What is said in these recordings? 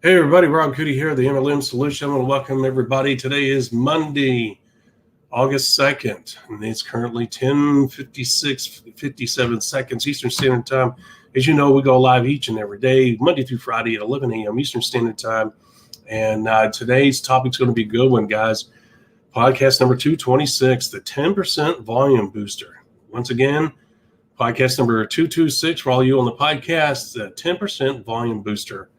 Hey everybody, Rob Cootie here, the MLM Solution. I want to welcome everybody. Today is Monday, August 2nd, and it's currently 57 seconds Eastern Standard Time. As you know, we go live each and every day, Monday through Friday at 11 a.m. Eastern Standard Time. And today's topic's going to be a good one, guys. Podcast number 226, the 10% Volume Booster. Once again, podcast number 226 for all you on the podcast, the 10% Volume Booster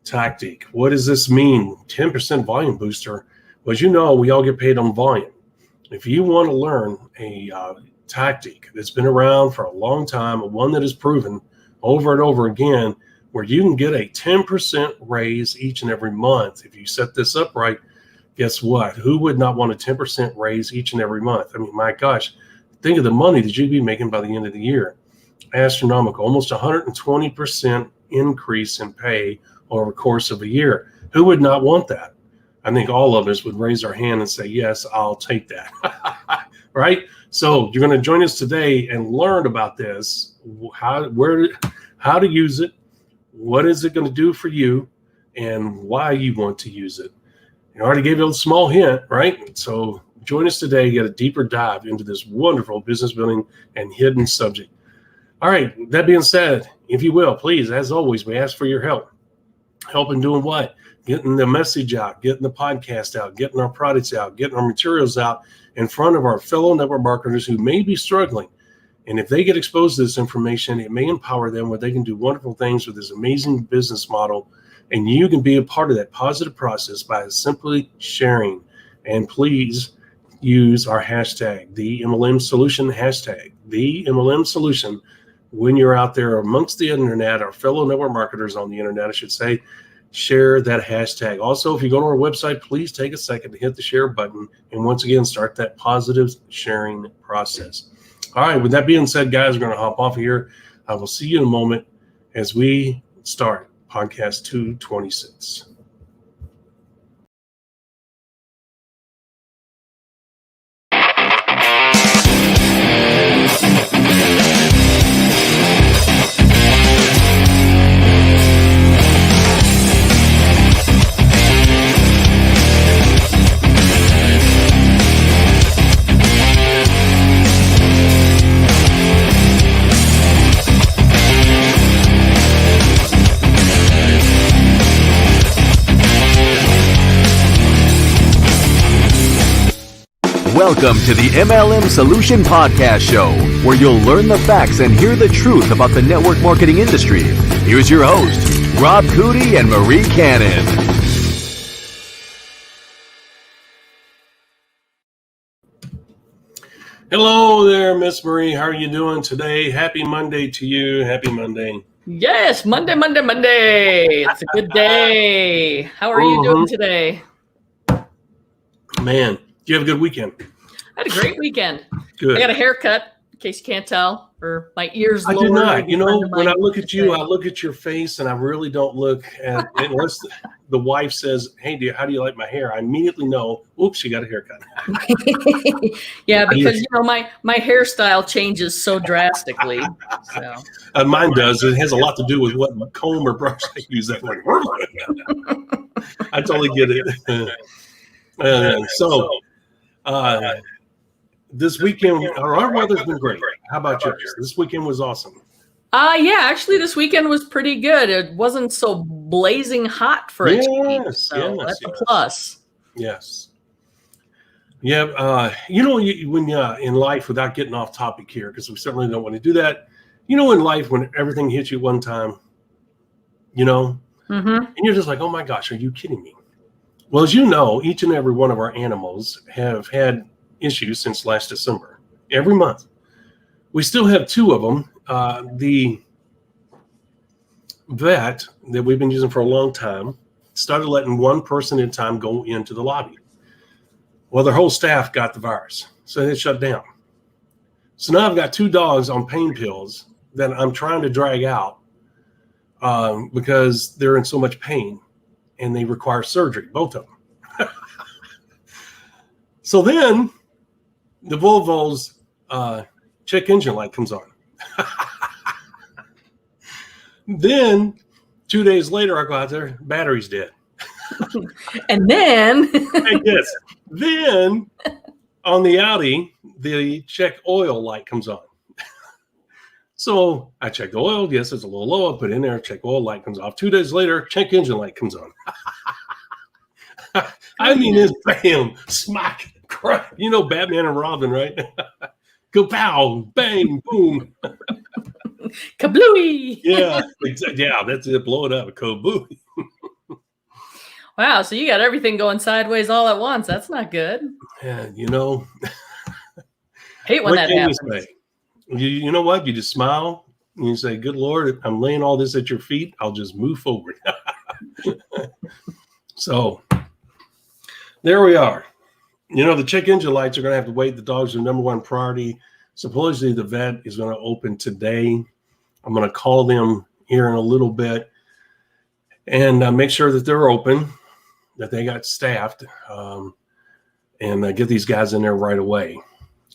tactic. What does this mean? 10% volume booster. Well, as you know, we all get paid on volume. If you want to learn a tactic that's been around for a long time, one that is proven over and over again, where you can get a 10% raise each and every month, if you set this up right, guess what? Who would not want a 10% raise each and every month? I mean, my gosh, think of the money that you'd be making by the end of the year. Astronomical, almost 120% increase in pay over the course of a year. Who would not want that? I think all of us would raise our hand and say, yes, I'll take that. Right? So you're going to join us today and learn about this, how to use it, what is it going to do for you, and why you want to use it. I already gave you a small hint, right? So join us today, get a deeper dive into this wonderful business building and hidden subject. All right, that being said, if you will, please, as always, we ask for your help. Help in doing what? Getting the message out, getting the podcast out, getting our products out, getting our materials out in front of our fellow network marketers who may be struggling. And if they get exposed to this information, it may empower them where they can do wonderful things with this amazing business model. And you can be a part of that positive process by simply sharing. And please use our hashtag, the MLM Solution hashtag, the MLM Solution. When you're out there amongst the internet, our fellow network marketers on the internet, I should say, share that hashtag. Also, if you go to our website, please take a second to hit the share button and once again, start that positive sharing process. All right, with that being said, guys, we're going to hop off here. I will see you in a moment as we start podcast 226. Welcome to the MLM Solution Podcast Show, where you'll learn the facts and hear the truth about the network marketing industry. Here's your host, Rob Cootie and Marie Cannon. Hello there, Miss Marie. How are you doing today? Happy Monday to you. Happy Monday. Yes, Monday. It's a good day. How are you doing today? Man, you have a good weekend. I had a great weekend. Good. I got a haircut, in case you can't tell, or my ears I lower. do not. You know, when I look at you, I look at your face, and I really don't look at, unless the wife says, hey, how do you like my hair? I immediately know, oops, she got a haircut. Yeah, because, you know, my hairstyle changes so drastically. So. Mine does. It has a lot to do with what comb or brush I use. That one. I totally get it. This weekend, our weather's been great. How about yours? This weekend was awesome. Yeah, actually, this weekend was pretty good. It wasn't so blazing hot for a change, so that's a plus. Yes. Yeah. You know, when in life, without getting off topic here, because we certainly don't want to do that. You know, in life, when everything hits you one time, you know, and you're just like, oh my gosh, are you kidding me? Well, as you know, each and every one of our animals have had issues since last December. Every month. We still have two of them. The vet that we've been using for a long time started letting one person at a time go into the lobby. Well, their whole staff got the virus, so they shut down. So now I've got two dogs on pain pills that I'm trying to drag out because they're in so much pain and they require surgery, both of them. So then the Volvo's check engine light comes on. Then 2 days later, I go out there, battery's dead. And then, then on the Audi, the check oil light comes on. So I check the oil. Yes, it's a little low. I put in there, check oil light comes off. 2 days later, check engine light comes on. I mean, it's bam, smack, crack. You know, Batman and Robin, right? Go pow, bang, boom. kablooey. Yeah, exactly. Yeah, that's it. Blow it up, kabooey. Wow, so you got everything going sideways all at once. That's not good. Yeah, you know. Hate when that happens. You know what? You just smile and you say, "Good Lord, I'm laying all this at your feet. I'll just move forward." So there we are. You know, the check engine lights are going to have to wait. The dogs are number one priority. Supposedly the vet is going to open today. I'm going to call them here in a little bit and make sure that they're open, that they got staffed, and get these guys in there right away.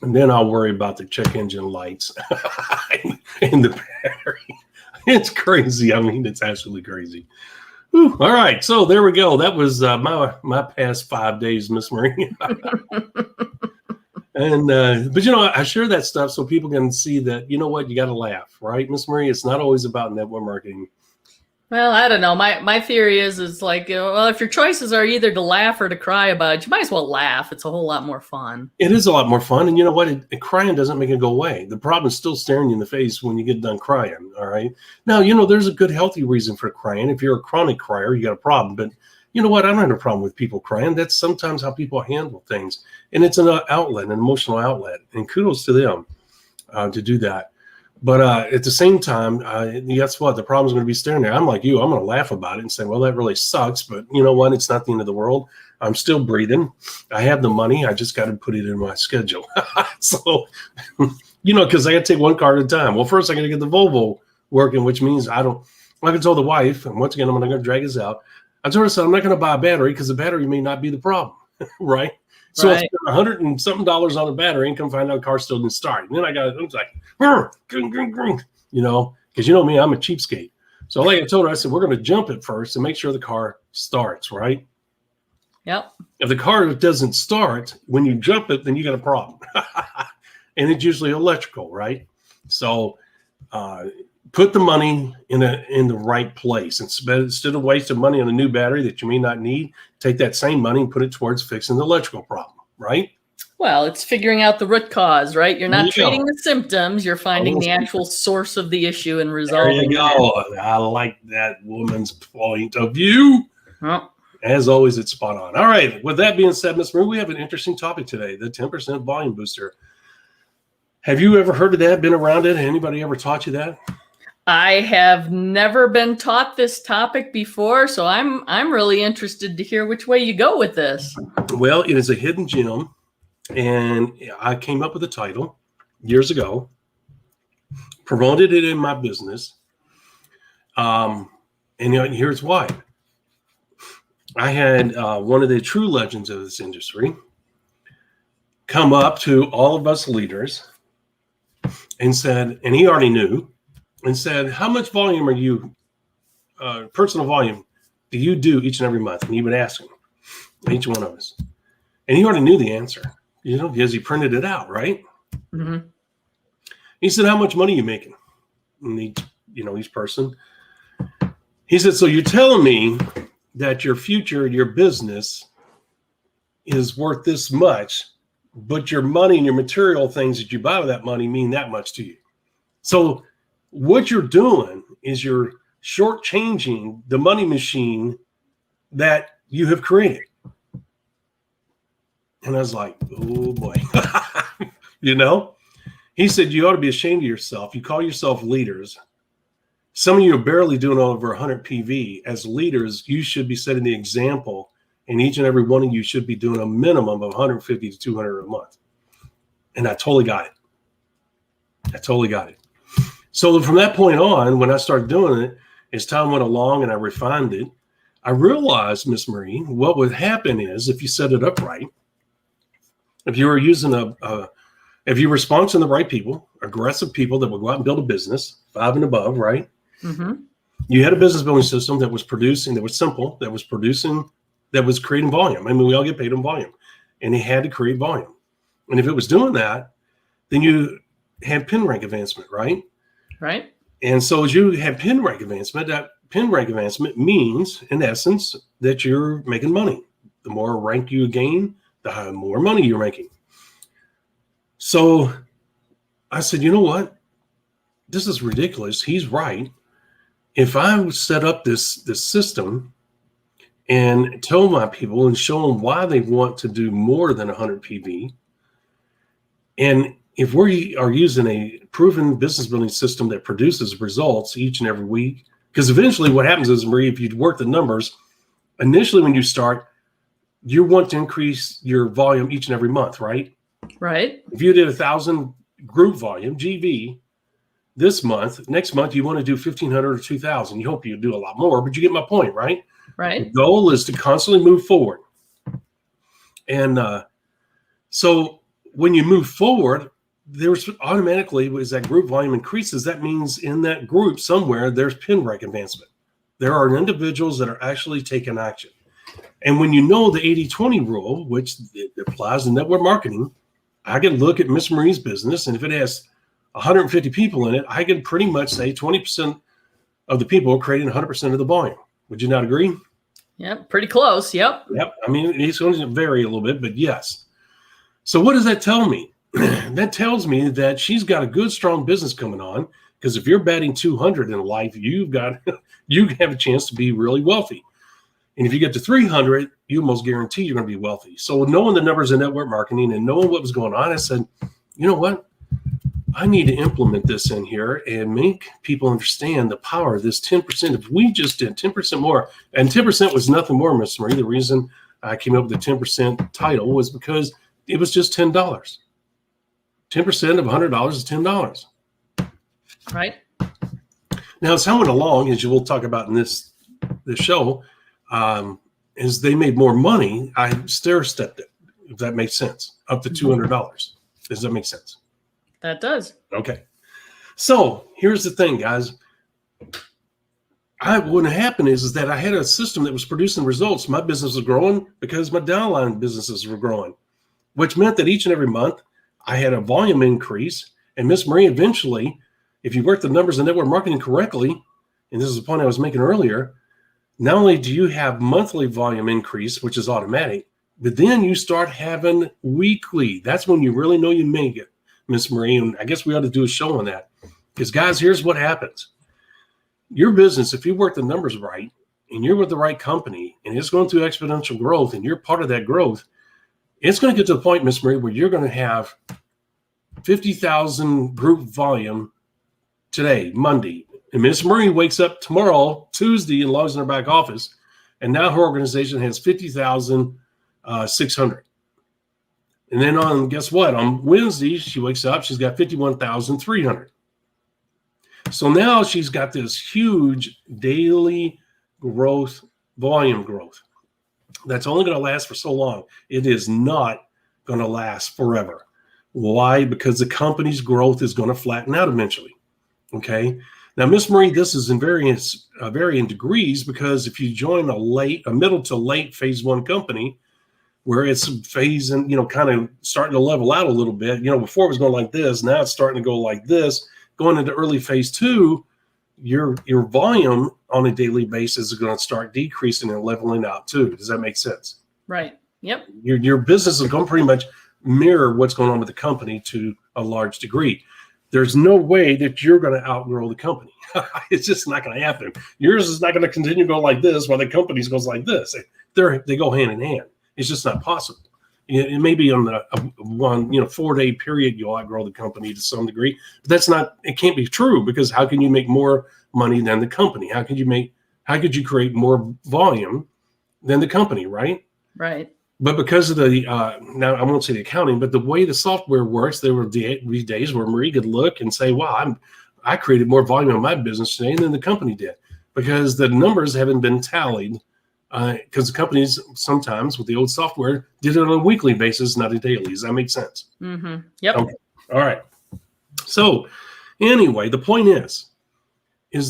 And then I'll worry about the check engine lights and the battery. It's crazy. I mean, it's absolutely crazy. Whew. All right. So there we go. That was my past 5 days, Miss Marie. And but you know, I share that stuff so people can see that, you know what, you got to laugh, right, Miss Marie? It's not always about network marketing. Well, I don't know. My theory is like, well, if your choices are either to laugh or to cry about it, you might as well laugh. It's a whole lot more fun. It is a lot more fun. And you know what? Crying doesn't make it go away. The problem is still staring you in the face when you get done crying. All right. Now, you know, there's a good, healthy reason for crying. If you're a chronic crier, you got a problem. But you know what? I don't have a problem with people crying. That's sometimes how people handle things. And it's an outlet, an emotional outlet. And kudos to them to do that. But at the same time, guess what? The problem's going to be staring there. I'm like you. I'm going to laugh about it and say, well, that really sucks. But you know what? It's not the end of the world. I'm still breathing. I have the money. I just got to put it in my schedule. So, you know, because I got to take one car at a time. Well, first I got to get the Volvo working, which means like I told the wife, and once again, I'm not going to drag this out. I told her, so I'm not going to buy a battery because the battery may not be the problem, right? So I spent $100 and something on a battery and come find out the car still didn't start. And then I was like, you know, because you know me, I'm a cheapskate. So like I told her, I said, we're going to jump it first and make sure the car starts, right? Yep. If the car doesn't start, when you jump it, then you got a problem. And it's usually electrical, right? So put the money in the right place. Instead of wasting money on a new battery that you may not need, take that same money and put it towards fixing the electrical problem, right? Well, it's figuring out the root cause, right? You're not treating the symptoms. You're finding the actual source of the issue and resolving it. There you go. I like that woman's point of view. Well, as always, it's spot on. All right. With that being said, Ms. Marie, we have an interesting topic today, the 10% volume booster. Have you ever heard of that, been around it? Anybody ever taught you that? I have never been taught this topic before, so I'm really interested to hear which way you go with this. Well, it is a hidden gem, and I came up with the title years ago, promoted it in my business, and here's why. I had one of the true legends of this industry come up to all of us leaders and said, and he already knew, and said, how much volume are you, personal volume, do you do each and every month? And he would ask him, each one of us. And he already knew the answer, you know, because he printed it out, right? Mm-hmm. He said, how much money are you making? And each person. He said, so you're telling me that your future, your business is worth this much, but your money and your material things that you buy with that money mean that much to you. So what you're doing is you're shortchanging the money machine that you have created. And I was like, oh boy, you know, he said, you ought to be ashamed of yourself. You call yourself leaders. Some of you are barely doing over 100 PV. As leaders, you should be setting the example, and each and every one of you should be doing a minimum of 150 to 200 a month. And I totally got it. So from that point on, when I started doing it, as time went along and I refined it, I realized, Miss Marie, what would happen is if you set it up right, if you were using if you were sponsoring the right people, aggressive people that would go out and build a business, 5 and above, right? Mm-hmm. You had a business building system that was producing, that was simple, that was producing, that was creating volume. I mean, we all get paid on volume, and it had to create volume. And if it was doing that, then you had pin rank advancement, right? Right. And so as you have pin rank advancement, that pin rank advancement means, in essence, that you're making money. The more rank you gain, the more money you're making. So I said, you know what? This is ridiculous. He's right. If I set up this system and tell my people and show them why they want to do more than 100 PV, and if we are using a proven business building system that produces results each and every week, because eventually what happens is, Marie, if you work the numbers, initially when you start, you want to increase your volume each and every month, right? Right. If you did 1,000 group volume, GV, this month, next month, you want to do 1,500 or 2,000. You hope you do a lot more, but you get my point, right? Right. The goal is to constantly move forward. And so when you move forward, there's automatically, as that group volume increases, that means in that group somewhere, there's pin rank advancement. There are individuals that are actually taking action. And when you know the 80-20 rule, which applies in network marketing, I can look at Miss Marie's business, and if it has 150 people in it, I can pretty much say 20% of the people are creating 100% of the volume. Would you not agree? Yep. Pretty close. Yep. Yep. I mean, it's going to vary a little bit, but yes. So what does that tell me? That tells me that she's got a good, strong business coming on, because if you're batting 200 in life, you have a chance to be really wealthy. And if you get to 300, you almost guarantee you're going to be wealthy. So knowing the numbers in network marketing and knowing what was going on, I said, you know what? I need to implement this in here and make people understand the power of this 10%. If we just did 10% more, and 10% was nothing more, Miss Marie, the reason I came up with the 10% title was because it was just $10. 10% of $100 is $10. Right. Now, as I went along, as you will talk about in this show, as they made more money, I stair-stepped it, if that makes sense, up to $200. Does that make sense? That does. Okay. So here's the thing, guys. What happened is that I had a system that was producing results. My business was growing because my downline businesses were growing, which meant that each and every month I had a volume increase. And Miss Marie, eventually, if you work the numbers in network marketing correctly, and this is the point I was making earlier, not only do you have monthly volume increase, which is automatic, but then you start having weekly. That's when you really know you make it, Miss Marie. And I guess we ought to do a show on that. Because, guys, here's what happens. Your business, if you work the numbers right, and you're with the right company, and it's going through exponential growth, and you're part of that growth, it's going to get to the point, Miss Marie, where you're going to have 50,000 group volume today, Monday. And Miss Marie wakes up tomorrow, Tuesday, and logs in her back office, and now her organization has 50,600. And then on, guess what? On Wednesday, she wakes up, she's got 51,300. So now she's got this huge daily growth, volume growth. That's only going to last for so long. It is not going to last forever. Why? Because the company's growth is going to flatten out eventually. Okay. Now, Miss Marie, this is in varying degrees, because if you join a middle to late phase one company where it's phasing, kind of starting to level out a little bit, before it was going like this, now it's starting to go like this, going into early phase two, your volume on a daily basis is going to start decreasing and leveling out too. Does that make sense? Right. Yep. Your business is going to pretty much mirror what's going on with the company to a large degree. There's no way that you're going to outgrow the company. It's just not going to happen. Yours is not going to continue to go like this while the company's goes like this. They go hand in hand. It's just not possible. It may be on the 4-day period you'll outgrow the company to some degree, but it can't be true, because how can you make more money than the company? How could you create more volume than the company, right? Right. But because of the, now I won't say the accounting, but the way the software works, there were these days where Marie could look and say, wow, I created more volume in my business today than the company did, because the numbers haven't been tallied, because the companies sometimes with the old software did it on a weekly basis, not a daily. Does that make sense? Mm-hmm. Yep. Okay. All right. So anyway, the point is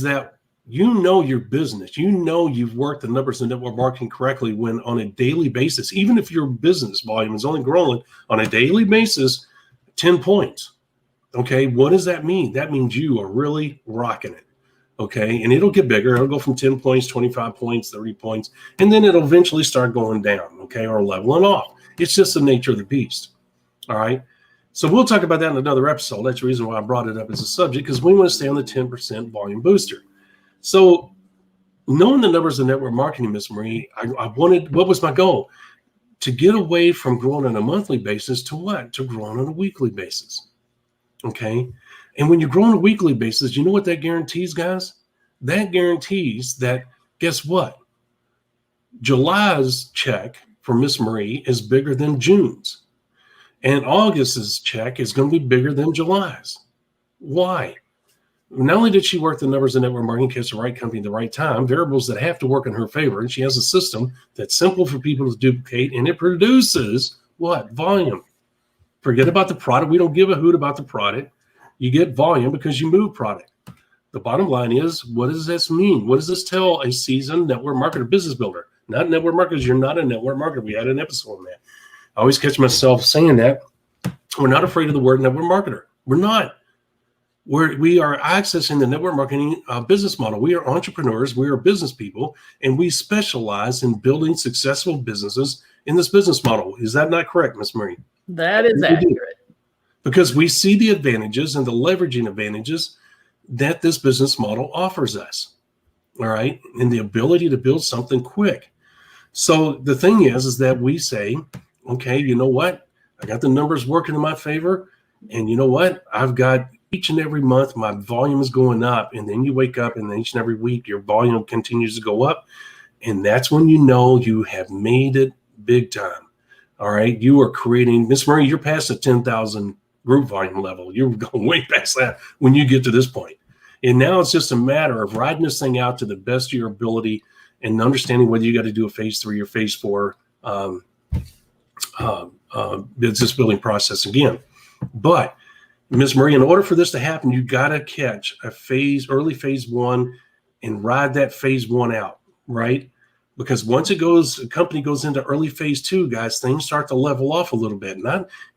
that You know your business. You know you've worked the numbers in network marketing correctly when on a daily basis, even if your business volume is only growing on a daily basis, 10 points. Okay, what does that mean? That means you are really rocking it. Okay, and it'll get bigger. It'll go from 10 points, 25 points, 30 points, and then it'll eventually start going down, okay, or leveling off. It's just the nature of the beast. All right. So we'll talk about that in another episode. That's the reason why I brought it up as a subject, because we want to stay on the 10% volume booster. So knowing the numbers of network marketing, Miss Marie, I wanted, what was my goal? To get away from growing on a monthly basis to what? To growing on a weekly basis. Okay. And when you grow on a weekly basis, you know what that guarantees, guys? That guarantees that, guess what? July's check for Miss Marie is bigger than June's. And August's check is going to be bigger than July's. Why? Not only did she work the numbers in network marketing, catch the right company at the right time, variables that have to work in her favor, and she has a system that's simple for people to duplicate, and it produces what? Volume. Forget about the product. We don't give a hoot about the product. You get volume because you move product. The bottom line is, what does this mean? What does this tell a seasoned network marketer, business builder? Not network marketers. You're not a network marketer. We had an episode on that. I always catch myself saying that. We're not afraid of the word network marketer. We're not. We are accessing the network marketing business model. We are entrepreneurs. We are business people, and we specialize in building successful businesses in this business model. Is that not correct, Ms. Marie? That is accurate. Because we see the advantages and the leveraging advantages that this business model offers us. All right. And the ability to build something quick. So the thing is that we say, okay, you know what? I got the numbers working in my favor. And you know what? I've got each and every month, my volume is going up. And then you wake up and each and every week, your volume continues to go up. And that's when you know you have made it big time. All right. You are creating, Miss Marie, you're past the 10,000 group volume level. You're going way past that when you get to this point. And now it's just a matter of riding this thing out to the best of your ability and understanding whether you got to do a phase 3 or phase 4 business building process again. But Ms. Marie, in order for this to happen, you got to catch a early phase 1 and ride that phase 1 out, right? Because once a company goes into early phase 2, guys, things start to level off a little bit.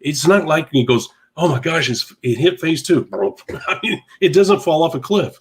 It's not like it goes, oh my gosh, it hit phase 2. I mean, it doesn't fall off a cliff.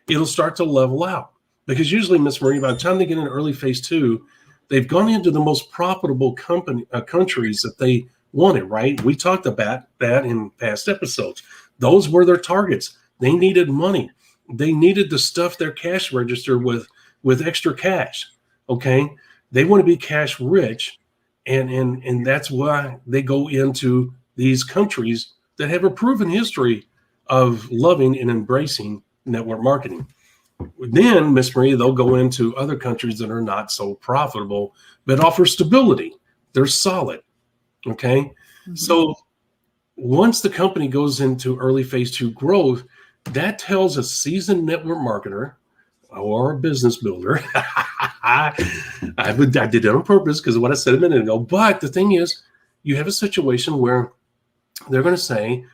It'll start to level out. Because usually, Ms. Marie, by the time they get into early phase 2, they've gone into the most profitable countries that they wanted, right? We talked about that in past episodes. Those were their targets. They needed money. They needed to stuff their cash register with extra cash. Okay, they want to be cash rich, and that's why they go into these countries that have a proven history of loving and embracing network marketing. Then, Miss Marie, they'll go into other countries that are not so profitable, but offer stability. They're solid. Okay, mm-hmm. So once the company goes into early phase 2 growth, that tells a seasoned network marketer or a business builder. I did it on purpose because of what I said a minute ago. But the thing is, you have a situation where they're going to say,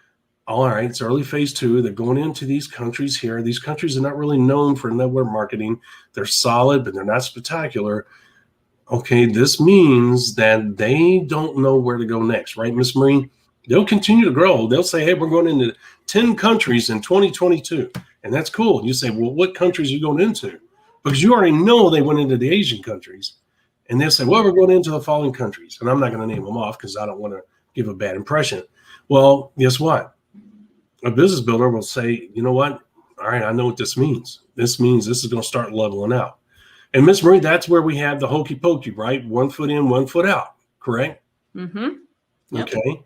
all right, it's early phase 2. They're going into these countries here. These countries are not really known for network marketing. They're solid, but they're not spectacular. Okay, this means that they don't know where to go next, right, Miss Marie? They'll continue to grow. They'll say, hey, we're going into 10 countries in 2022. And that's cool. You say, well, what countries are you going into? Because you already know they went into the Asian countries. And they'll say, well, we're going into the following countries. And I'm not going to name them off because I don't want to give a bad impression. Well, guess what? A business builder will say, you know what? All right, I know what this means. This means this is going to start leveling out. And Miss Marie, that's where we have the hokey pokey, right? 1 foot in, 1 foot out, correct? Mm-hmm. Yep. Okay.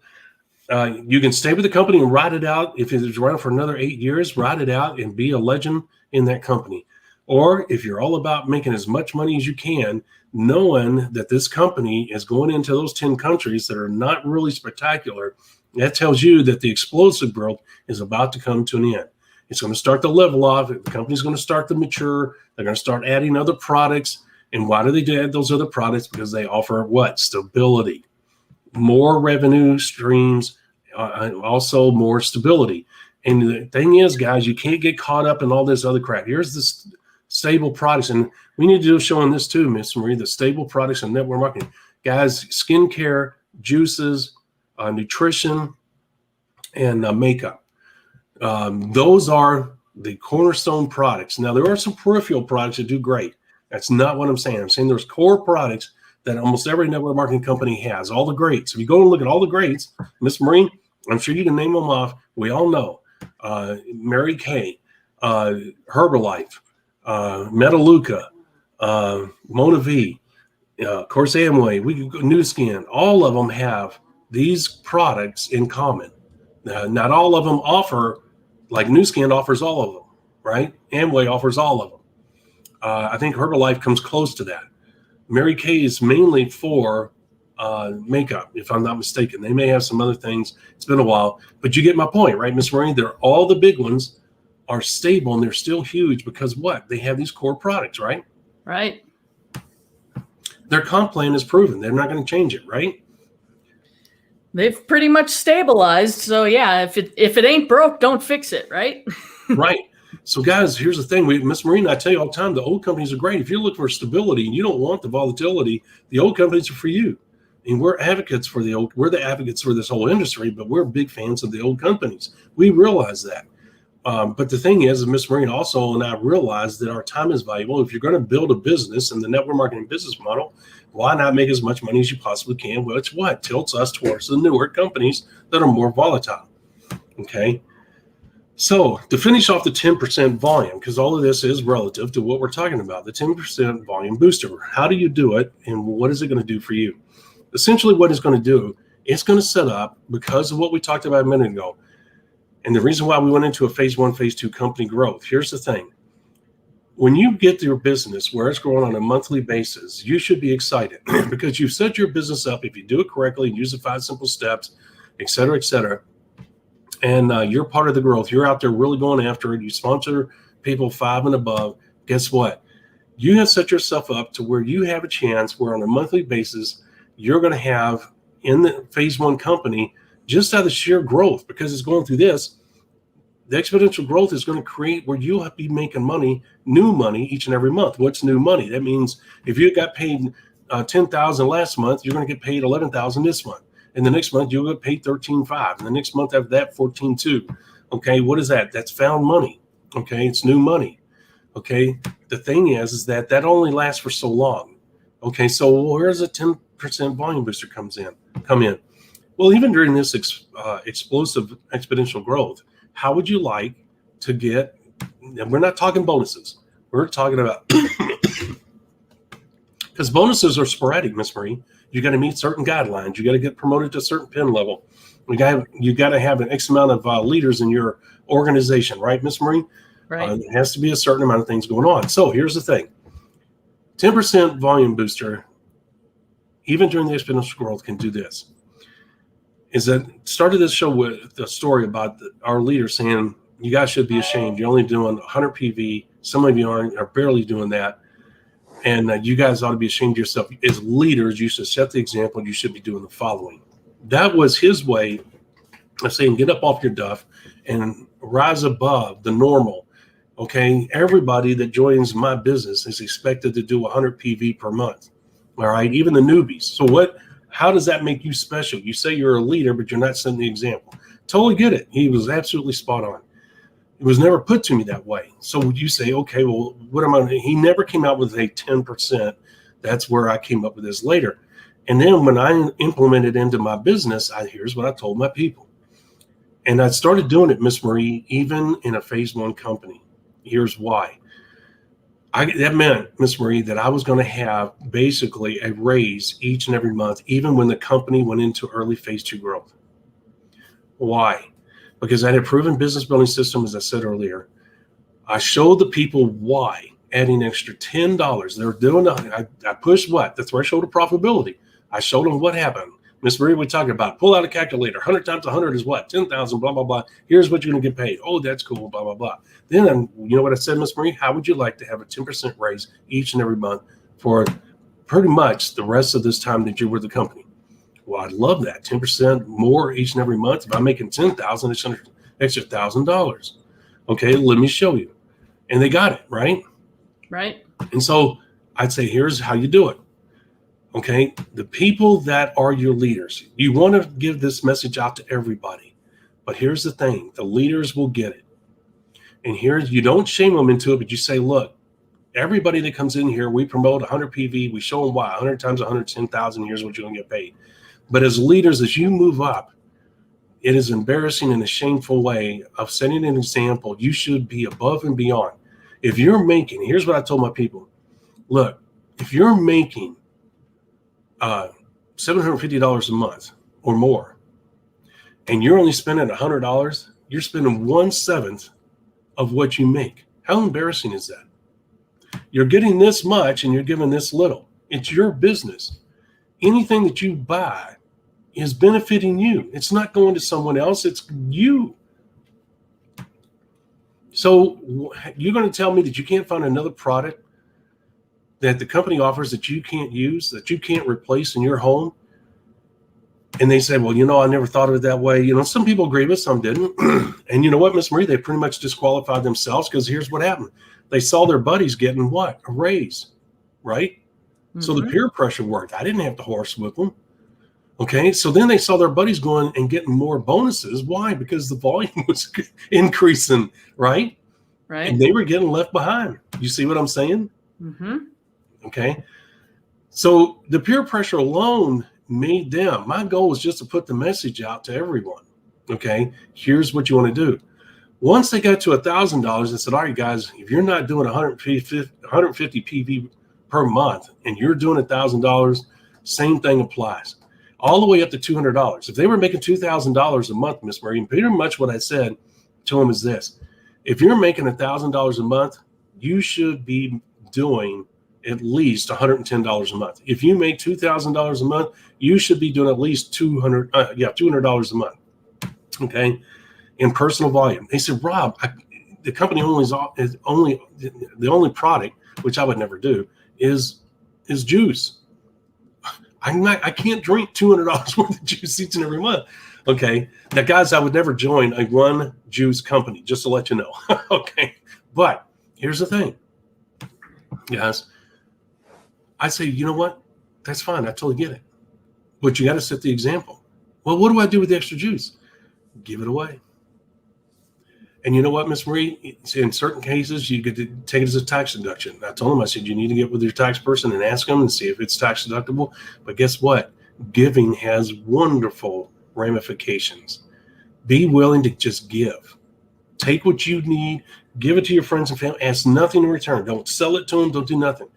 You can stay with the company and ride it out. If it's running for another 8 years, ride it out and be a legend in that company. Or if you're all about making as much money as you can, knowing that this company is going into those 10 countries that are not really spectacular, that tells you that the explosive growth is about to come to an end. It's going to start to level off. The company's going to start to mature. They're going to start adding other products. And why do they add those other products? Because they offer what? Stability, more revenue streams, also more stability. And the thing is, guys, you can't get caught up in all this other crap. Here's this stable products. And we need to do a show on this too, Miss Marie, the stable products and network marketing. Guys, skincare, juices, nutrition, and makeup. Those are the cornerstone products. Now, there are some peripheral products that do great. That's not what I'm saying. I'm saying there's core products that almost every network marketing company has, all the greats. If you go and look at all the greats, Miss Marie, I'm sure you can name them off. We all know Mary Kay, Herbalife, Metaluca, MonaV, of course, Amway, we could go Nu Skin. All of them have these products in common. Not all of them offer, like Nu Skin offers all of them, right? Amway offers all of them. I think Herbalife comes close to that. Mary Kay is mainly for makeup, if I'm not mistaken. They may have some other things. It's been a while, but you get my point, right, Miss Marie? They're all the big ones are stable and they're still huge because what? They have these core products, right? Right. Their comp plan is proven. They're not going to change it, right? They've pretty much stabilized. So yeah, if it ain't broke, don't fix it, right? Right. So guys, here's the thing. Miss Marina, I tell you all the time, the old companies are great. If you're looking for stability and you don't want the volatility, the old companies are for you. And we're advocates for we're the advocates for this whole industry, but we're big fans of the old companies. We realize that. But the thing is, Miss Marina also and I realize that our time is valuable. If you're going to build a business in the network marketing business model, why not make as much money as you possibly can? Which what tilts us towards the newer companies that are more volatile. Okay. So to finish off the 10% volume, because all of this is relative to what we're talking about, the 10% volume booster. How do you do it, and what is it going to do for you? Essentially, what it's going to do, it's going to set up, because of what we talked about a minute ago, and the reason why we went into a phase 1, phase 2 company growth. Here's the thing. When you get your business where it's growing on a monthly basis, you should be excited because you've set your business up. If you do it correctly and use the 5 simple steps, et cetera, and you're part of the growth, you're out there really going after it, you sponsor people 5 and above, guess what? You have set yourself up to where you have a chance where on a monthly basis, you're going to have in the phase 1 company, just out of the sheer growth, because it's going through this, the exponential growth is going to create where you'll be making money, new money each and every month. What's new money? That means if you got paid $10,000 last month, you're going to get paid $11,000 this month. And the next month you'll get paid $13,500. And the next month after that, $14,200. Okay, what is that? That's found money. Okay, it's new money. Okay, the thing is that only lasts for so long. Okay, so where's a 10% volume booster come in? Well, even during this explosive exponential growth, how would you like to get, and we're not talking bonuses, we're talking about, because bonuses are sporadic, Miss Marie. You got to meet certain guidelines. You got to get promoted to a certain pin level. You got to have an X amount of leaders in your organization, right, Miss Marie? Right. There has to be a certain amount of things going on. So here's the thing. 10% volume booster, even during the exponential growth, can do this. Is that started this show with a story about our leaders saying, you guys should be ashamed. You're only doing 100 PV. Some of you are barely doing that. And you guys ought to be ashamed of yourself. As leaders, you should set the example. You should be doing the following. That was his way of saying, get up off your duff and rise above the normal. Okay, everybody that joins my business is expected to do 100 PV per month. All right, even the newbies. So how does that make you special? You say you're a leader, but you're not setting the example. Totally get it. He was absolutely spot on. It was never put to me that way. So you say, okay, well, what am I? He never came out with a 10%. That's where I came up with this later. And then when I implemented into my business, here's what I told my people. And I started doing it, Miss Marie, even in a phase 1 company. Here's why. That meant, Miss Marie, that I was going to have basically a raise each and every month, even when the company went into early phase 2 growth. Why? Because I had a proven business building system, as I said earlier. I showed the people why adding an extra $10. They're doing I pushed what? The threshold of profitability. I showed them what happened. Miss Marie, we talked about pull out a calculator. 100 times 100 is what? 10,000, blah, blah, blah. Here's what you're going to get paid. Oh, that's cool, blah, blah, blah. Then, you know what I said, Miss Marie? How would you like to have a 10% raise each and every month for pretty much the rest of this time that you're with the company? Well, I'd love that. 10% more each and every month. If I'm making $10,000, it's an extra $1,000. Okay, let me show you. And they got it, right? Right. And so I'd say, here's how you do it. Okay. The people that are your leaders, you want to give this message out to everybody. But here's the thing, the leaders will get it. And you don't shame them into it, but you say, look, everybody that comes in here, we promote 100 PV, we show them why 100 times 110,000, here's what you're going to get paid. But as leaders, as you move up, it is embarrassing in a shameful way of setting an example. You should be above and beyond. If you're making, here's what I told my people. Look, if you're making $750 a month or more, and you're only spending $100, you're spending 1/7 of what you make. How embarrassing is that? You're getting this much and you're giving this little. It's your business. Anything that you buy is benefiting you. It's not going to someone else. It's you. So you're going to tell me that you can't find another product that the company offers that you can't use, that you can't replace in your home? And they say, well, I never thought of it that way. Some people agree with, some didn't. And you know what, Miss Marie, they pretty much disqualified themselves, because here's what happened. They saw their buddies getting what? A raise, right? Mm-hmm. So the peer pressure worked. I didn't have to horsewhip them. Okay, so then they saw their buddies going and getting more bonuses. Why? Because the volume was increasing, right? Right. And they were getting left behind. You see what I'm saying? Mm-hmm. Okay. So the peer pressure alone made them. My goal was just to put the message out to everyone. Okay, here's what you want to do. Once they got to $1,000, I said, all right, guys, if you're not doing 150 PV per month and you're doing $1,000, same thing applies. All the way up to $200. If they were making $2,000 a month, Miss Marie, pretty much what I said to them is this: if you're making $1,000 a month, you should be doing at least $110 a month. If you make $2,000 a month, you should be doing at least $200 a month. Okay, in personal volume. They said, Rob, the company the only product, which I would never do, is juice. I can't drink $200 worth of juice each and every month. Okay. Now, guys, I would never join a one juice company, just to let you know. Okay. But here's the thing, guys. I say, you know what? That's fine. I totally get it. But you got to set the example. Well, what do I do with the extra juice? Give it away. And you know what, Miss Marie? In certain cases, you get to take it as a tax deduction. I told them, I said, you need to get with your tax person and ask them and see if it's tax deductible. But guess what? Giving has wonderful ramifications. Be willing to just give. Take what you need, give it to your friends and family, ask nothing in return. Don't sell it to them, don't do nothing.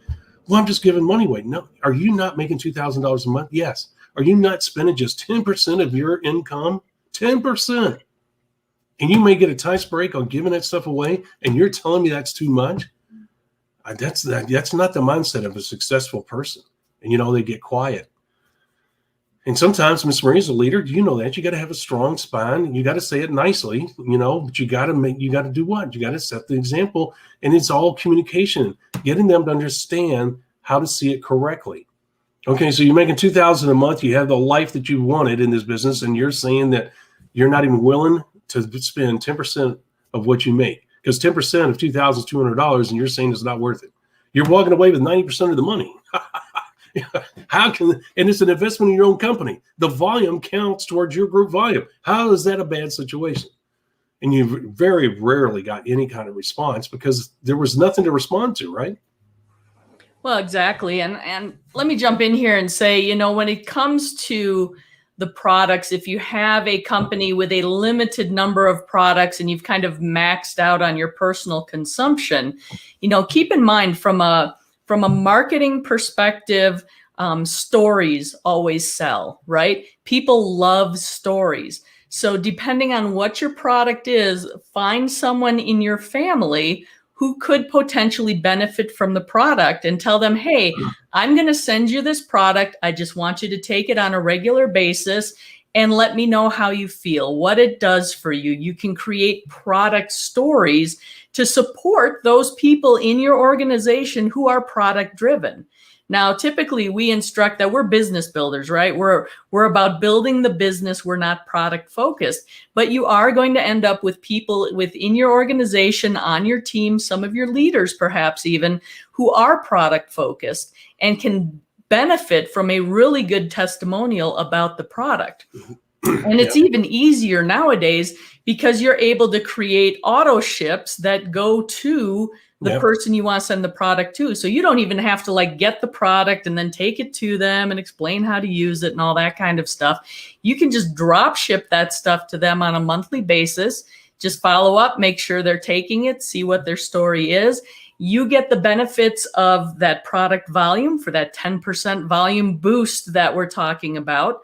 Well, I'm just giving money away. No. Are you not making $2,000 a month? Yes. Are you not spending just 10% of your income? 10%. And you may get a tax break on giving that stuff away, and you're telling me that's too much? That's not the mindset of a successful person. And they get quiet. And sometimes, Miss Marie's a leader. You know that. You got to have a strong spine. You got to say it nicely, but you got to do what? You got to set the example. And it's all communication, getting them to understand how to see it correctly. Okay, so you're making $2,000 a month. You have the life that you wanted in this business, and you're saying that you're not even willing to spend 10% of what you make, because 10% of $2,000 is $200, and you're saying it's not worth it. You're walking away with 90% of the money. And it's an investment in your own company. The volume counts towards your group volume. How is that a bad situation? And you very rarely got any kind of response because there was nothing to respond to, right? Well, exactly. And let me jump in here and say, when it comes to the products, if you have a company with a limited number of products and you've kind of maxed out on your personal consumption, keep in mind from a marketing perspective, stories always sell, right? People love stories. So depending on what your product is, find someone in your family who could potentially benefit from the product and tell them, hey, I'm going to send you this product. I just want you to take it on a regular basis and let me know how you feel, what it does for you. You can create product stories to support those people in your organization who are product driven. Now, typically we instruct that we're business builders, right? We're about building the business. We're not product focused, but you are going to end up with people within your organization, on your team, some of your leaders, perhaps even, who are product focused and can benefit from a really good testimonial about the product. And it's even easier nowadays because you're able to create auto ships that go to the person you want to send the product to. So you don't even have to like get the product and then take it to them and explain how to use it and all that kind of stuff. You can just drop ship that stuff to them on a monthly basis. Just follow up, make sure they're taking it, see what their story is. You get the benefits of that product volume for that 10% volume boost that we're talking about.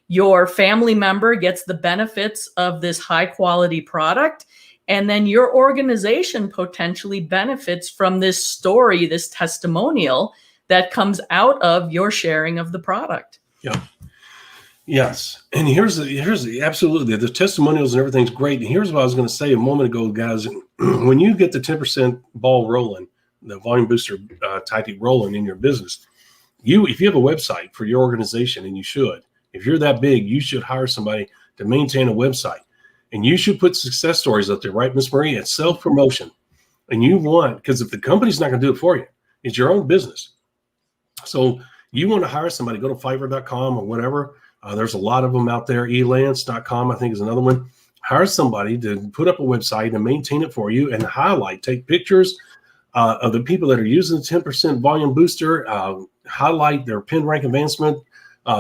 Your family member gets the benefits of this high quality product. And then your organization potentially benefits from this story, this testimonial that comes out of your sharing of the product. Yeah. Yes. And here's the absolutely, the testimonials and everything's great. And here's what I was going to say a moment ago, guys. When you get the 10% ball rolling, the volume booster tactic rolling in your business, if you have a website for your organization, and you should, if you're that big, you should hire somebody to maintain a website. And you should put success stories up there, right, Miss Marie? It's self-promotion. And you want, because if the company's not going to do it for you, it's your own business. So you want to hire somebody, go to Fiverr.com or whatever. There's a lot of them out there. Elance.com, I think, is another one. Hire somebody to put up a website and maintain it for you and take pictures of the people that are using the 10% volume booster, highlight their pin rank advancement,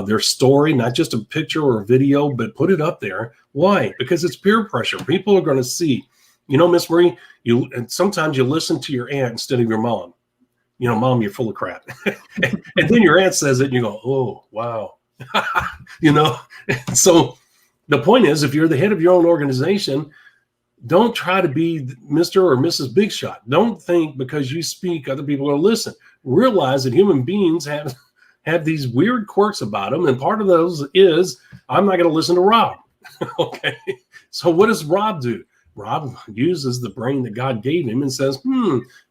their story, not just a picture or a video, but put it up there. Why? Because it's peer pressure. People are going to see, Miss Marie, and sometimes you listen to your aunt instead of your mom. Mom, you're full of crap. And then your aunt says it and you go, oh, wow. So the point is, if you're the head of your own organization, don't try to be Mr. or Mrs. Big Shot. Don't think because you speak, other people are going to listen. Realize that human beings have these weird quirks about them. And part of those is, I'm not going to listen to Rob. Okay. So what does Rob do? Rob uses the brain that God gave him and says,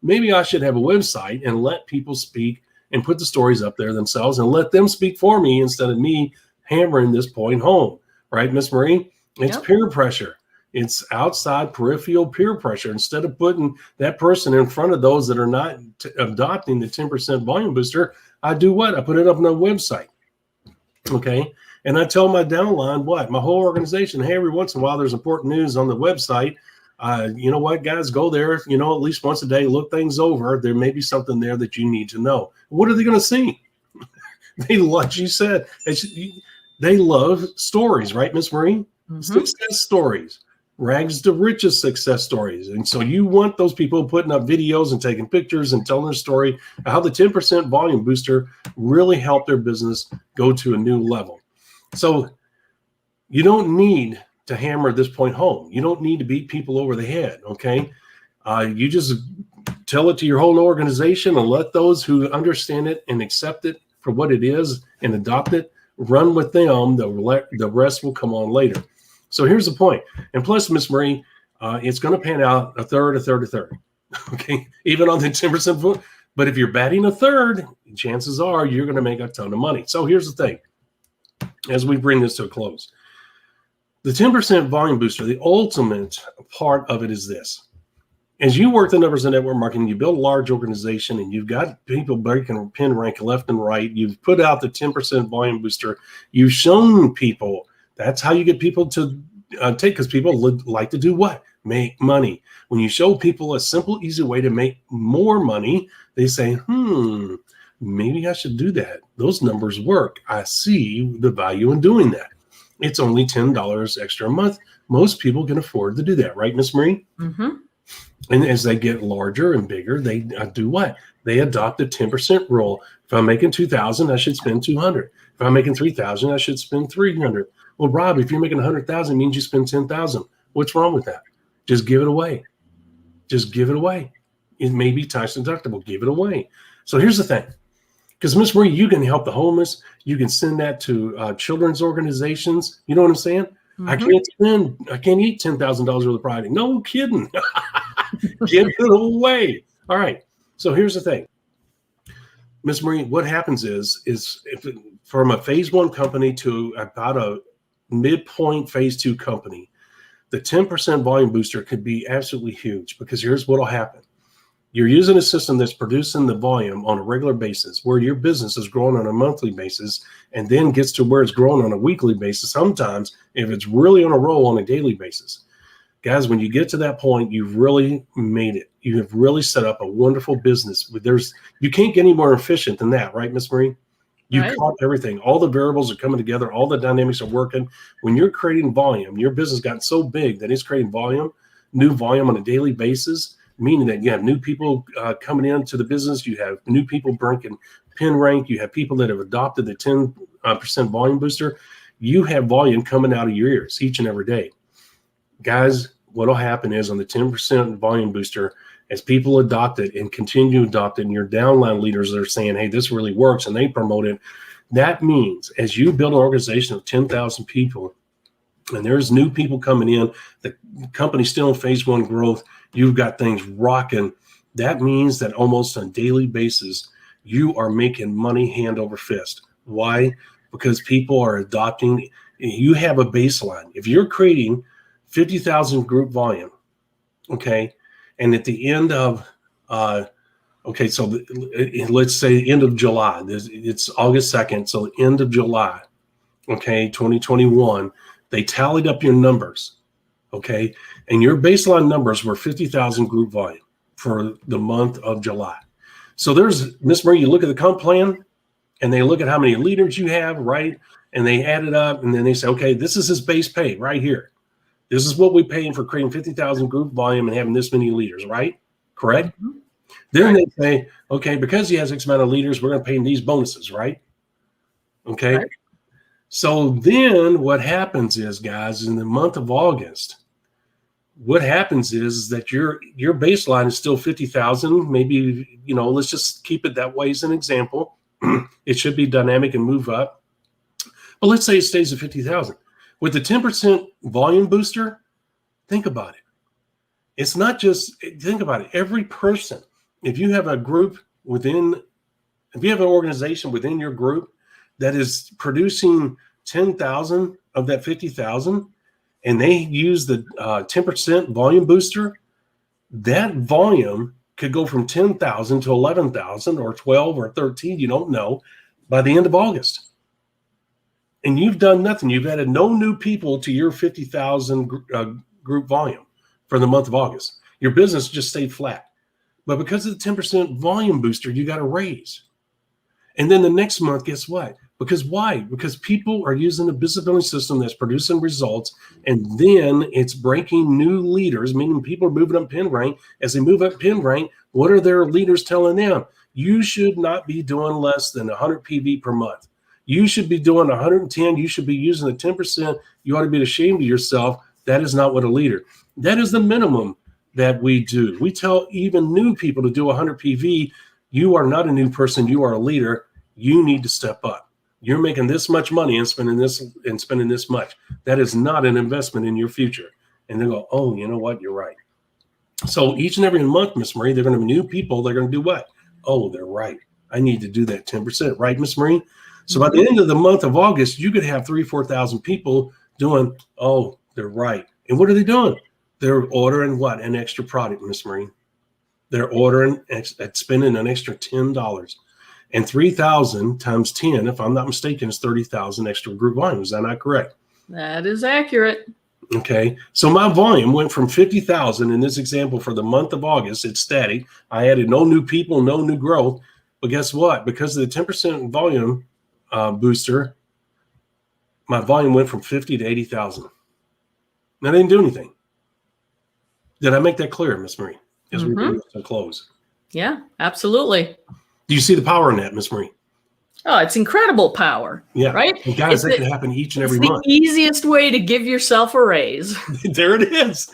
maybe I should have a website and let people speak and put the stories up there themselves and let them speak for me instead of me hammering this point home. Right, Miss Marie? It's peer pressure. It's outside peripheral peer pressure. Instead of putting that person in front of those that are not adopting the 10% volume booster, I do what? I put it up on a website. Okay. And I tell my downline my whole organization, hey, every once in a while there's important news on the website. You know what, guys, go there, at least once a day, look things over. There may be something there that you need to know. What are they going to see? Like you said, they love stories, right, Miss Marie? Mm-hmm. Success stories, rags to riches success stories. And so you want those people putting up videos and taking pictures and telling their story, how the 10% volume booster really helped their business go to a new level. So you don't need to hammer this point home. You don't need to beat people over the head, okay? You just tell it to your whole organization and let those who understand it and accept it for what it is and adopt it, run with them. The rest will come on later. So here's the point. And plus, Miss Marie, it's going to pan out a third, okay? Even on the 10% foot. But if you're batting a third, chances are you're going to make a ton of money. So here's the thing. As we bring this to a close, the 10% volume booster, the ultimate part of it is this. As you work the numbers in network marketing, you build a large organization and you've got people breaking pin rank left and right. You've put out the 10% volume booster. You've shown people. That's how you get people to take, because people like to do what? Make money. When you show people a simple, easy way to make more money, they say, maybe I should do that. Those numbers work. I see the value in doing that. It's only $10 extra a month. Most people can afford to do that, right, Miss Marie? Mm-hmm. And as they get larger and bigger, they do what? They adopt the 10% rule. If I'm making $2,000, I should spend $200. If I'm making $3,000, I should spend $300. Well, Rob, if you're making $100,000, it means you spend $10,000. What's wrong with that? Just give it away. Just give it away. It may be tax deductible. Give it away. So here's the thing. Because, Miss Marie, you can help the homeless. You can send that to children's organizations. You know what I'm saying? Mm-hmm. I can't eat $10,000 worth of product. No kidding. Give it away. All right. So here's the thing. Miss Marie, what happens is if from a phase 1 company to about a midpoint phase 2 company, the 10% volume booster could be absolutely huge, because here's what will happen. You're using a system that's producing the volume on a regular basis, where your business is growing on a monthly basis and then gets to where it's growing on a weekly basis. Sometimes if it's really on a roll, on a daily basis. Guys, when you get to that point, you've really made it. You have really set up a wonderful business. You can't get any more efficient than that, right, Miss Marie? You Right. caught everything. All the variables are coming together. All the dynamics are working. When you're creating volume, your business got so big that it's creating volume, new volume on a daily basis, meaning that you have new people coming into the business. You have new people breaking pin rank. You have people that have adopted the 10% volume booster. You have volume coming out of your ears each and every day. Guys, what will happen is on the 10% volume booster, as people adopt it and continue to adopt it, and your downline leaders are saying, hey, this really works, and they promote it, that means as you build an organization of 10,000 people, and there's new people coming in, the company's still in phase 1 growth, you've got things rocking, that means that almost on a daily basis, you are making money hand over fist. Why? Because people are adopting. You have a baseline. If you're creating 50,000 group volume, okay, and at the end of, let's say end of July, it's August 2nd, so end of July, okay, 2021, they tallied up your numbers, okay, and your baseline numbers were 50,000 group volume for the month of July. So there's, Miss Marie, you look at the comp plan, and they look at how many leaders you have, right, and they add it up, and then they say, okay, this is his base pay right here. This is what we pay for creating 50,000 group volume and having this many leaders, right? Correct? Mm-hmm. Then they say, okay, because he has X amount of leaders, we're going to pay him these bonuses, right? Okay. Right. So then what happens is, guys, in the month of August, what happens is that your baseline is still 50,000. Maybe, let's just keep it that way as an example. It should be dynamic and move up. But let's say it stays at 50,000. With the 10% volume booster, think about it. It's not just, think about it. Every person, if you have a group if you have an organization within your group that is producing 10,000 of that 50,000, and they use the 10% volume booster, that volume could go from 10,000 to 11,000 or 12 or 13, you don't know, by the end of August. And you've done nothing. You've added no new people to your 50,000 group volume for the month of August. Your business just stayed flat. But because of the 10% volume booster, you got a raise. And then the next month, guess what? Because why? Because people are using a business building system that's producing results, and then it's breaking new leaders, meaning people are moving up pin rank. As they move up pin rank, what are their leaders telling them? You should not be doing less than 100 PV per month. You should be doing 110. You should be using the 10%. You ought to be ashamed of yourself. That is not what a leader. That is the minimum that we do. We tell even new people to do 100 PV. You are not a new person. You are a leader. You need to step up. You're making this much money and spending this much. That is not an investment in your future. And they go, oh, you know what? You're right. So each and every month, Miss Marie, they're going to be new people. They're going to do what? Oh, they're right. I need to do that 10%. Right, Miss Marie? So by the end of the month of August, you could have 3,000 or 4,000 people doing, oh, they're right. And what are they doing? They're ordering what? An extra product, Miss Marie. They're ordering, spending an extra $10. And 3,000 times 10, if I'm not mistaken, is 30,000 extra group volume. Is that not correct? That is accurate. Okay. So my volume went from 50,000 in this example for the month of August. It's static. I added no new people, no new growth. But guess what? Because of the 10% volume booster, my volume went from 50 to 80,000. And I didn't do anything. Did I make that clear, Miss Marie? As we bring this to a close. Yeah, absolutely. Do you see the power in that, Miss Marie? Oh, it's incredible power. Yeah. Right? And guys, that can happen each and every month. The easiest way to give yourself a raise. There it is.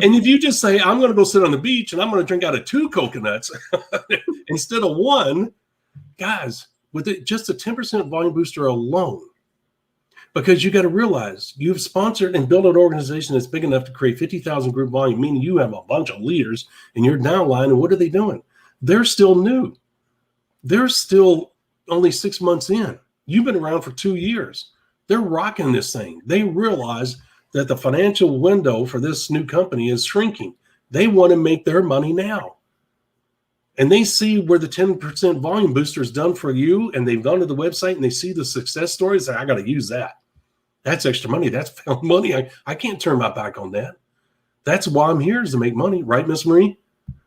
And if you just say, I'm going to go sit on the beach and I'm going to drink out of 2 coconuts instead of 1, guys, with just a 10% volume booster alone, because you got to realize you've sponsored and built an organization that's big enough to create 50,000 group volume, meaning you have a bunch of leaders in your downline. And what are they doing? They're still new. They're still only 6 months in. You've been around for 2 years. They're rocking this thing. They realize that the financial window for this new company is shrinking. They want to make their money now. And they see where the 10% volume booster is done for you, and they've gone to the website and they see the success stories. I got to use that. That's extra money. That's found money. I can't turn my back on that. That's why I'm here, is to make money. Right, Miss Marie?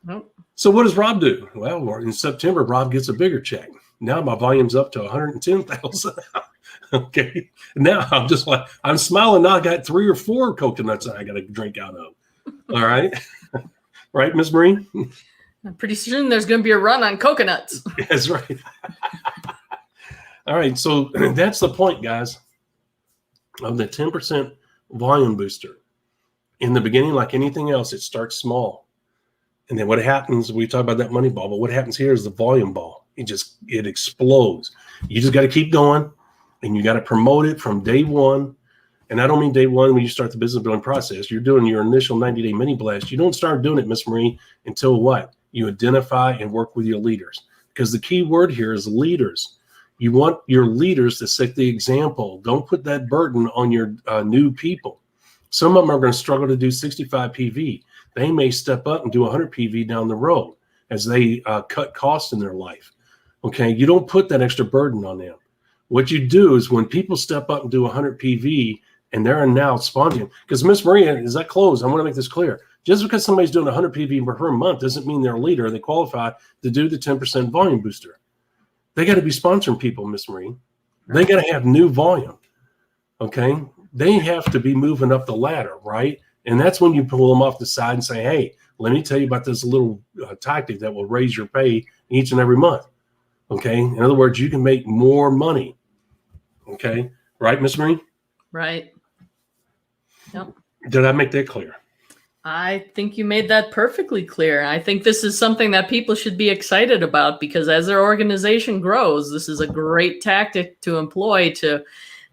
Nope. So what does Rob do? Well, in September, Rob gets a bigger check. Now my volume's up to 110,000. Okay. Now I'm smiling. Now I got 3 or 4 coconuts I got to drink out of. All right. Right, Miss Marie? Pretty soon there's going to be a run on coconuts. That's right. All right. So that's the point, guys, of the 10% volume booster. In the beginning, like anything else, it starts small. And then what happens, we talk about that money ball, but what happens here is the volume ball. It explodes. You just got to keep going, and you got to promote it from day one. And I don't mean day one when you start the business building process. You're doing your initial 90-day mini blast. You don't start doing it, Miss Marie, until what? You identify and work with your leaders. Because the key word here is leaders. You want your leaders to set the example. Don't put that burden on your new people. Some of them are going to struggle to do 65 PV. They may step up and do 100 PV down the road as they cut costs in their life. Okay, you don't put that extra burden on them. What you do is when people step up and do 100 PV and they're now sponsoring, because Miss Maria, is that closed? I want to make this clear. Just because somebody's doing 100 PV per month doesn't mean they're a leader. They qualify to do the 10% volume booster. They got to be sponsoring people, Miss Marie. They got to have new volume. Okay, they have to be moving up the ladder, right? And that's when you pull them off the side and say, hey, let me tell you about this little tactic that will raise your pay each and every month. Okay. In other words, you can make more money. Okay. Right, Miss Marie? Right. Yep. Did I make that clear? I think you made that perfectly clear. I think this is something that people should be excited about, because as their organization grows, this is a great tactic to employ to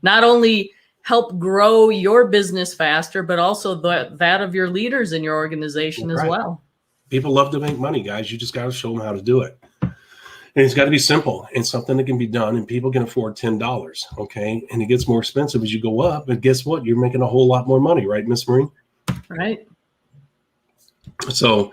not only help grow your business faster, but also that of your leaders in your organization as well. People love to make money, guys. You just got to show them how to do it. And it's got to be simple and something that can be done, and people can afford $10. Okay. And it gets more expensive as you go up. But guess what? You're making a whole lot more money, right, Miss Marie? Right. So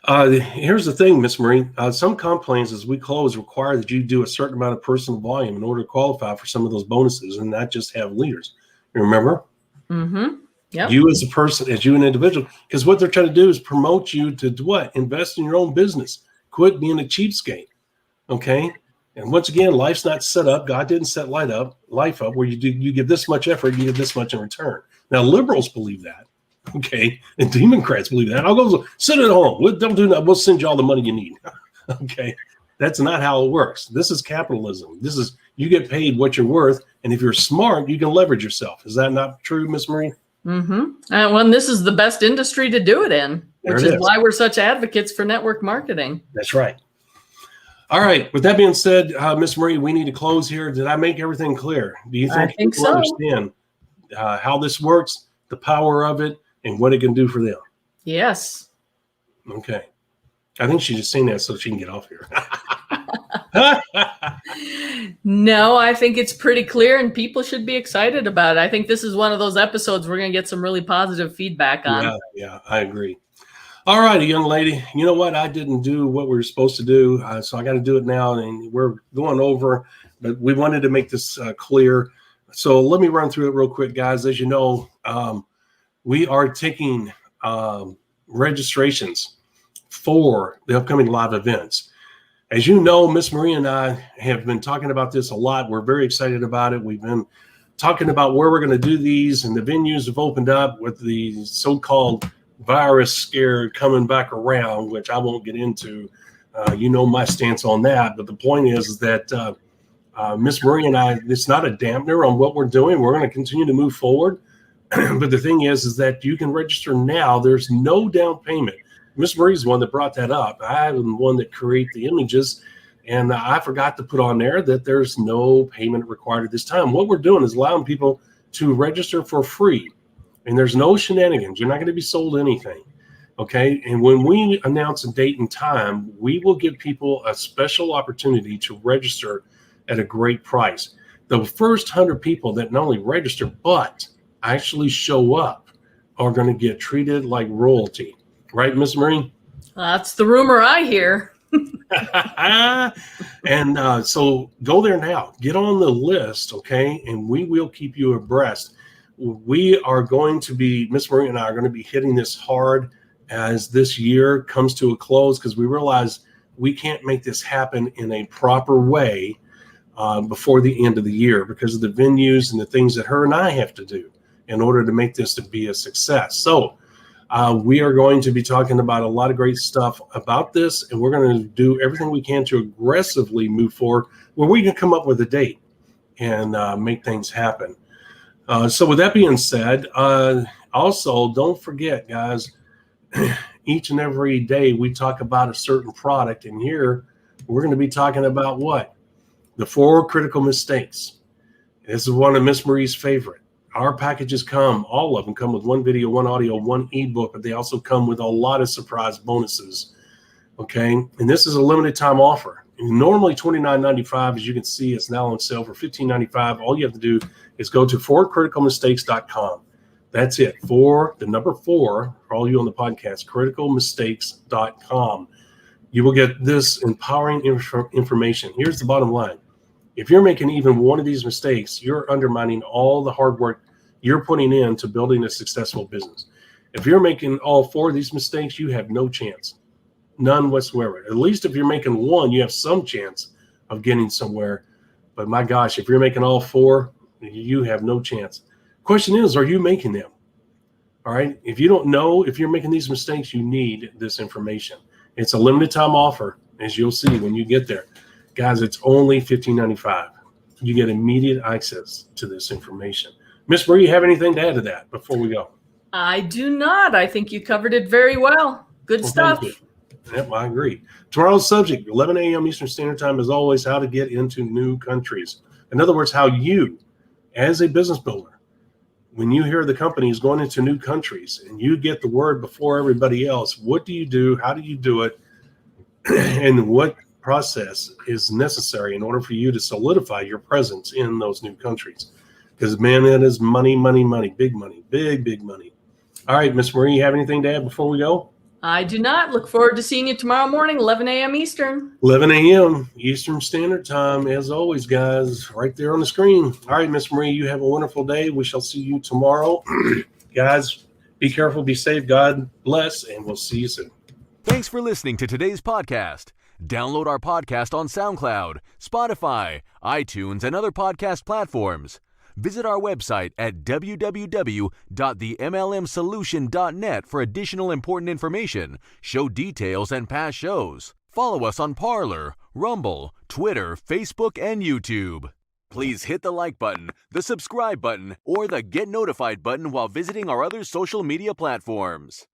here's the thing, Miss Marie. Some comp plans as we close require that you do a certain amount of personal volume in order to qualify for some of those bonuses and not just have leaders. You remember? Mm-hmm. Yep. You as a person, as you an individual, because what they're trying to do is promote you to what? Invest in your own business. Quit being a cheapskate. Okay. And once again, life's not set up. God didn't set life up where you give this much effort, you get this much in return. Now, liberals believe that. Okay. And Democrats believe that. I'll go sit at home. Don't do that. We'll send you all the money you need. Okay. That's not how it works. This is capitalism. This is, you get paid what you're worth. And if you're smart, you can leverage yourself. Is that not true, Miss Marie? Mm-hmm. Well, this is the best industry to do it in, which is why we're such advocates for network marketing. That's right. All right. With that being said, Miss Marie, we need to close here. Did I make everything clear? Do you think people so. Understand how this works, the power of it, and what it can do for them? Yes. Okay. I think she's just saying that so she can get off here. No, I think it's pretty clear, and people should be excited about it. I think this is one of those episodes we're going to get some really positive feedback on. Yeah, I agree. All righty, young lady. You know what? I didn't do what we were supposed to do, so I got to do it now, and we're going over, but we wanted to make this clear. So let me run through it real quick, guys. As you know, we are taking registrations for the upcoming live events. As you know, Miss Marie and I have been talking about this a lot. We're very excited about it. We've been talking about where we're going to do these, and the venues have opened up with the so-called virus scare coming back around, which I won't get into. You know my stance on that. But the point is that Miss Marie and I, it's not a dampener on what we're doing. We're going to continue to move forward. But the thing is that you can register now. There's no down payment. Miss Marie's the one that brought that up. I'm the one that create the images. And I forgot to put on there that there's no payment required at this time. What we're doing is allowing people to register for free. And there's no shenanigans. You're not going to be sold anything. Okay. And when we announce a date and time, we will give people a special opportunity to register at a great price. The first 100 people that not only register, but actually show up are going to get treated like royalty. Right, Miss Marie? That's the rumor I hear. And so go there now. Get on the list, okay? And we will keep you abreast. We are going to be, Miss Marie and I are going to be hitting this hard as this year comes to a close, because we realize we can't make this happen in a proper way before the end of the year because of the venues and the things that her and I have to do in order to make this to be a success. So we are going to be talking about a lot of great stuff about this, and we're going to do everything we can to aggressively move forward where we can come up with a date and make things happen. So with that being said, also don't forget, guys, each and every day we talk about a certain product, and here we're going to be talking about what? The 4 critical mistakes. This is one of Miss Marie's favorite. Our packages all of them come with 1 video, 1 audio, 1 ebook, but they also come with a lot of surprise bonuses. Okay. And this is a limited time offer. Normally $29.95, as you can see, it's now on sale for $15.95. All you have to do is go to 4criticalmistakes.com. That's it. 4, the number 4, for all you on the podcast, criticalmistakes.com. You will get this empowering information. Here's the bottom line. If you're making even one of these mistakes, you're undermining all the hard work you're putting into building a successful business. If you're making all 4 of these mistakes, you have no chance. None whatsoever. At least if you're making one, you have some chance of getting somewhere. But my gosh, if you're making all 4, you have no chance. Question is, are you making them? All right. If you don't know if you're making these mistakes, you need this information. It's a limited time offer, as you'll see when you get there. Guys, it's only $15.95. You get immediate access to this information. Miss Marie, you have anything to add to that before we go? I do not. I think you covered it very well. Good stuff. Thank you. Yep, I agree. Tomorrow's subject, 11 a.m. Eastern Standard Time, as always, how to get into new countries. In other words, how you, as a business builder, when you hear the company is going into new countries and you get the word before everybody else, what do you do? How do you do it? And what process is necessary in order for you to solidify your presence in those new countries? Because, man, it is money, money, money, big money, big money. All right, Miss Marie, you have anything to add before we go? I do not. Look forward to seeing you tomorrow morning, 11 a.m. Eastern. 11 a.m. Eastern Standard Time, as always, guys, right there on the screen. All right, Miss Marie, you have a wonderful day. We shall see you tomorrow. Guys, be careful, be safe, God bless, and we'll see you soon. Thanks for listening to today's podcast. Download our podcast on SoundCloud, Spotify, iTunes, and other podcast platforms. Visit our website at www.themlmsolution.net for additional important information, show details, and past shows. Follow us on Parler, Rumble, Twitter, Facebook, and YouTube. Please hit the like button, the subscribe button, or the get notified button while visiting our other social media platforms.